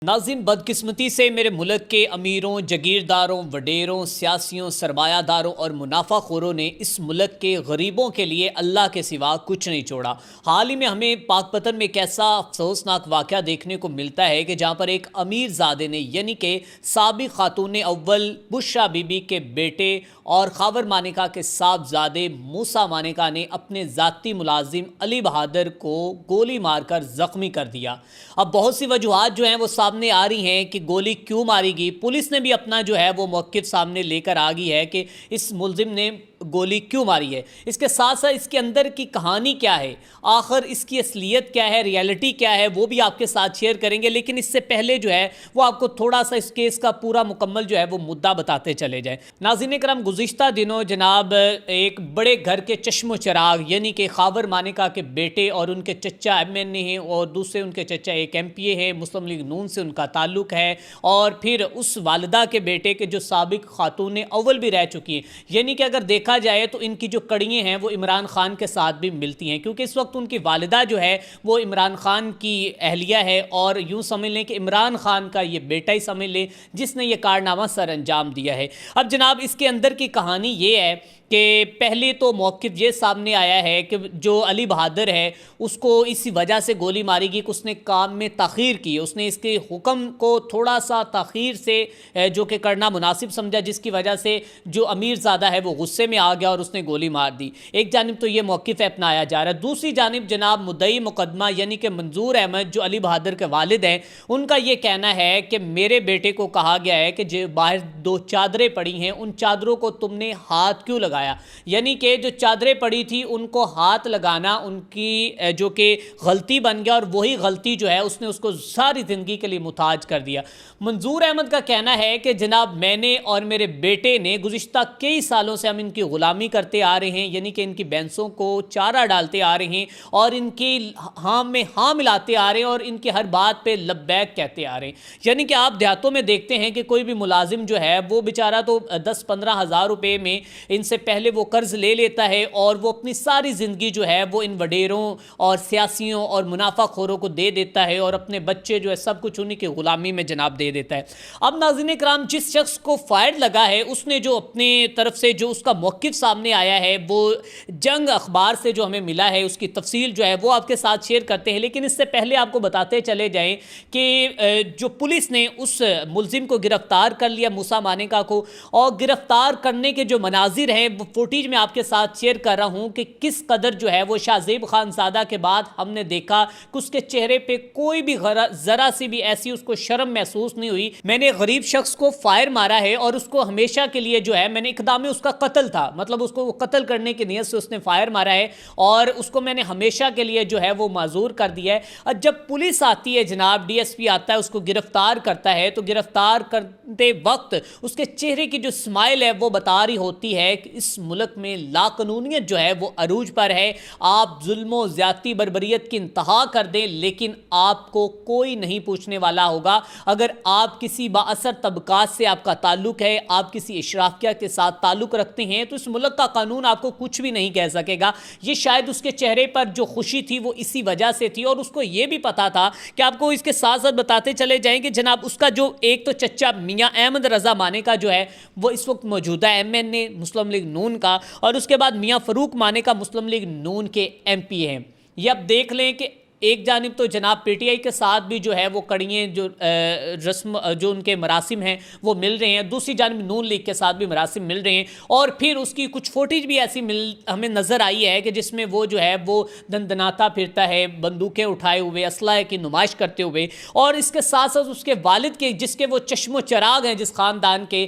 नाज़रीन, बदकिस्मती से मेरे मुल्क के अमीरों, जगीरदारों, वडेरों, सियासियों, सरमायादारों और मुनाफाखोरों ने इस मुल्क के गरीबों के लिए अल्लाह के सिवा कुछ नहीं छोड़ा। हाल ही में हमें पाकपतन में एक ऐसा अफसोसनाक वाक़या देखने को मिलता है कि जहाँ पर एक अमीर ज़ादे ने यानी कि साबिक़ खातून अव्वल बुशरा बीबी के बेटे और खावर मानिका के साहबजादे मूसा मानिका ने अपने ज़ाती मुलाजिम अली बहादुर को गोली मारकर ज़ख्मी कर दिया। अब बहुत सी वजूहात जो हैं वो सामने आ रही हैं कि गोली क्यों मारी गई। पुलिस ने भी अपना जो है वो मौक़िफ़ सामने लेकर आ गई है कि इस मुलजिम ने गोली क्यों मारी है। इसके साथ साथ इसके अंदर की कहानी क्या है, आखिर इसकी असलियत क्या है, रियलिटी क्या है, वो भी आपके साथ शेयर करेंगे। लेकिन इससे पहले जो है वो आपको थोड़ा सा इस केस का पूरा मुकम्मल जो है वो मुद्दा बताते चले जाएं। नाज़रीन करम, गुज़िश्ता दिनों जनाब एक बड़े घर के चश्मो चिराग यानी कि खावर मानिका के बेटे और उनके चचा MNA हैं और दूसरे उनके चचा एक MPA है, मुस्लिम लीग नून से उनका ताल्लुक़ है, और फिर उस वालिदा के बेटे के जो साबिक़ खातून अव्वल भी रह चुकी हैं। यानी कि अगर देखा जाए तो इनकी जो कड़ियाँ हैं वो इमरान खान के साथ भी मिलती हैं, क्योंकि इस वक्त उनकी वालिदा जो है वो इमरान खान की अहलिया है और यूँ समझ लें कि इमरान खान का ये बेटा ही समझ लें जिसने ये कारनामा सर अंजाम दिया है। अब जनाब इसके अंदर की कहानी ये है कि पहले तो मौक़िफ़ ये सामने आया है कि जो अली बहादुर है उसको इसी वजह से गोली मारी गई कि उसने काम में ताख़ीर की, उसने इसके हुक्म को थोड़ा सा ताख़ीर से जो कि करना मुनासिब समझा, जिसकी वजह से जो अमीर ज़ादा है वो गुस्से में आ गया और उसने गोली मार दी। एक जानिब तो ये मौक़िफ़ अपनाया जा रहा है, दूसरी जानिब जनाब मुद्दई मुकदमा यानी कि मंजूर अहमद जो अली बहादुर के वालिद हैं उनका ये कहना है कि मेरे बेटे को कहा गया है कि जो बाहर दो चादरें पड़ी हैं उन चादरों को तुमने हाथ क्यों लगाया। यानी कि जो चादरें पड़ी थी उनको हाथ लगाना उनकी जो कि गलती बन गया और वही गलती जो है उसने उसको सारी ज़िंदगी के लिए मुताज कर दिया। मंजूर अहमद का कहना है कि जनाब मैंने और मेरे बेटे ने गुज़िश्ता कई सालों से हम इनकी ग़ुलामी करते आ रहे हैं, यानी कि इनकी भैंसों को चारा डालते आ रहे हैं और इनकी हाँ में हाँ मिलाते आ रहे हैं और इनकी हर बात पे लब्बैक कहते आ रहे हैं। यानी कि आप देहातों में देखते हैं कि कोई भी मुलाजिम जो है वो बेचारा तो 10-15 हज़ार रुपये में इनसे पहले वो कर्ज ले लेता है और वो अपनी सारी ज़िंदगी जो है वो इन वडेरों और सियासियों और मुनाफाखोरों को दे देता है और अपने बच्चे जो है सब कुछ उन्हीं की ग़ुलामी में जनाब दे देता है। अब नाज़रीन कराम, जिस शख्स को फायर लगा है उसने जो अपने तरफ से जो उसका मौक़िफ़ सामने आया है वो जंग अखबार से जो हमें मिला है उसकी तफसील जो है वो आपके साथ शेयर करते हैं। लेकिन इससे पहले आपको बताते चले जाएँ कि जो पुलिस ने उस मुलजिम को गिरफ़्तार कर लिया मूसा मानिका को, और गिरफ़्तार करने के जो मनाजिर हैं वो फुटेज में आपके साथ शेयर कर रहा हूँ कि किस कदर जो है वो शाहज़ेब खानज़ादा के बाद हमने देखा कि उसके चेहरे पे कोई भी ज़रा सी भी ऐसी उसको शर्म महसूस नहीं हुई। मैंने गरीब शख्स को फायर मारा है और उसको हमेशा के लिए जो है मैंने इक़दाम उसका कत्ल था, मतलब उसको वो कत्ल करने की नीयत से उसने फायर मारा है और उसको मैंने हमेशा के लिए जो है वो माजूर कर दिया है। और जब पुलिस आती है जनाब, DSP आता है, उसको गिरफ्तार करता है, तो गिरफ्तार करते वक्त उसके चेहरे की जो स्माइल है वो बता रही होती है कि इस मुल्क में लाकानूनियत जो है वो अरूज पर है। आप जुल्म ज़्यादती बर्बरियत की इंतहा कर दें लेकिन आपको कोई नहीं पूछने वाला होगा। अगर आप किसी बाअसर तबकात से आपका ताल्लुक़ है, आप किसी इशराफिया के साथ ताल्लुक़ रखते हैं तो इस मुल्क का कानून आपको कुछ भी नहीं कह सकेगा। ये शायद उसके चेहरे पर जो खुशी थी वो इसी वजह से थी और उसको ये भी पता था कि आपको इसके साथ साथ बताते चले जाएंगे जनाब उसका जो एक तो चचा मियाँ अहमद रज़ा मानिका जो है वो इस वक्त मौजूदा MNA मुस्लिम लीग नून का, और उसके बाद मियाँ फ़रूक मानिका मुस्लिम लीग नून के MP हैं। ये अब देख लें कि एक जानिब तो जनाब PTI के साथ भी जो है वो कड़ियाँ जो रस्म जो उनके मरासिम हैं वो मिल रहे हैं, दूसरी जानिब नून लीग के साथ भी मरासिम मिल रहे हैं। और फिर उसकी कुछ फुटेज भी ऐसी हमें नज़र आई है कि जिसमें वो जो है वो दंदनाता फिरता है बंदूकें उठाए हुए, असलहे की नुमाइश करते हुए, और इसके साथ साथ उसके वालिद के जिसके वो चश्मो चिराग हैं जिस ख़ानदान के,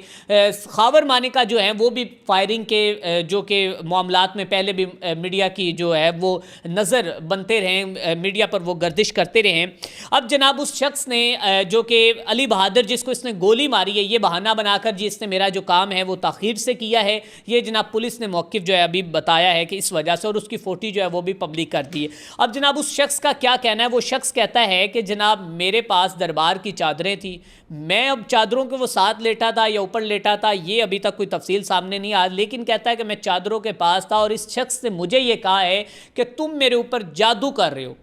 खावर मानिका जो हैं वो भी फायरिंग के जो कि मामलात में पहले भी मीडिया की जो है वो नज़र बनते रहे, मीडिया पर वो गर्दिश करते रहे। अब जनाब उस शख्स ने जो कि अली बहादुर जिसको इसने गोली मारी है ये बहाना बनाकर जी इसने मेरा जो काम है वो ताख़ीर से किया है, ये जनाब पुलिस ने मौक़िफ़ जो है अभी बताया है कि इस वजह से, और उसकी फ़ोटो जो है वो भी पब्लिक कर दी है। अब जनाब उस शख्स का क्या कहना है, वो शख्स कहता है कि जनाब मेरे पास दरबार की चादरें थी, मैं अब चादरों के वो साथ लेटा था या ऊपर लेटा था ये अभी तक कोई तफसील सामने नहीं आ, लेकिन कहता है कि मैं चादरों के पास था और इस शख्स ने मुझे ये कहा है कि तुम मेरे ऊपर जादू कर रहे हो।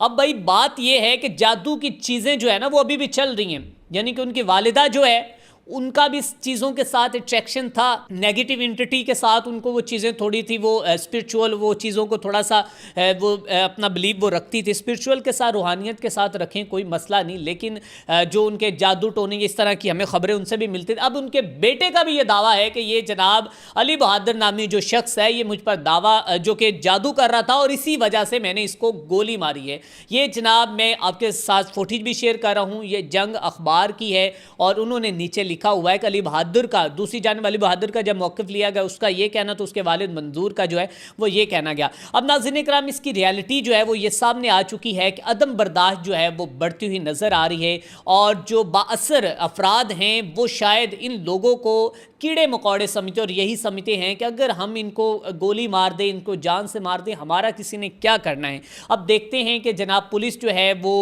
अब भाई बात यह है कि जादू की चीज़ें जो है ना वो अभी भी चल रही हैं, यानी कि उनकी वालिदा जो है उनका भी चीज़ों के साथ अट्रैक्शन था, नेगेटिव एंटिटी के साथ उनको वो चीज़ें थोड़ी थी, वो स्पिरिचुअल वो चीज़ों को थोड़ा सा अपना बिलीव वो रखती थी। स्पिरिचुअल के साथ रूहानियत के साथ रखें कोई मसला नहीं, लेकिन जो उनके जादू टोने इस तरह की हमें खबरें उनसे भी मिलती थी। अब उनके बेटे का भी ये दावा है कि ये जनाब अली बहादुर नामी जो शख्स है ये मुझ पर दावा जो कि जादू कर रहा था और इसी वजह से मैंने इसको गोली मारी है। ये जनाब मैं आपके साथ फुटेज भी शेयर कर रहा हूँ, ये जंग अखबार की है और उन्होंने नीचे लिखा हुआ है कि अली बहादुर का, दूसरी जानिब अली बहादुर का जब मौक़िफ़ लिया गया उसका ये कहना, तो उसके वालिद मंजूर का जो है वो ये कहना गया। अब नाज़रीन इकराम इसकी रियलिटी जो है वो ये सामने आ चुकी है कि अदम बर्दाश्त जो है वो बढ़ती हुई नज़र आ रही है और जो बाअसर अफराद हैं वो शायद इन लोगों को कीड़े मकोड़े समझते और यही समझते हैं कि अगर हम इनको गोली मार दें, इनको जान से मार दें, हमारा किसी ने क्या करना है। अब देखते हैं कि जनाब पुलिस जो है वो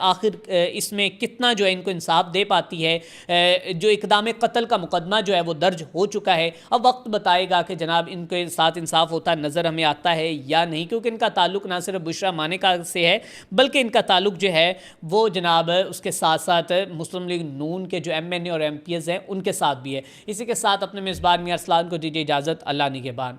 आखिर इसमें कितना जो है इनको इंसाफ दे पाती है। जो इक़दाम कत्ल का मुकदमा जो है वो दर्ज हो चुका है, अब वक्त बताएगा कि जनाब इनके साथ इंसाफ होता नज़र हमें आता है या नहीं, क्योंकि इनका ताल्लुक ना सिर्फ बुशरा मानेका से है बल्कि इनका ताल्लुक जो है वो जनाब उसके साथ साथ मुस्लिम लीग नून के जो MNA और MPs हैं उनके साथ भी है। इसी के साथ अपने मेज़बान मियां अरसलान को दीजिए इजाज़त। अल्लाह निगहबान।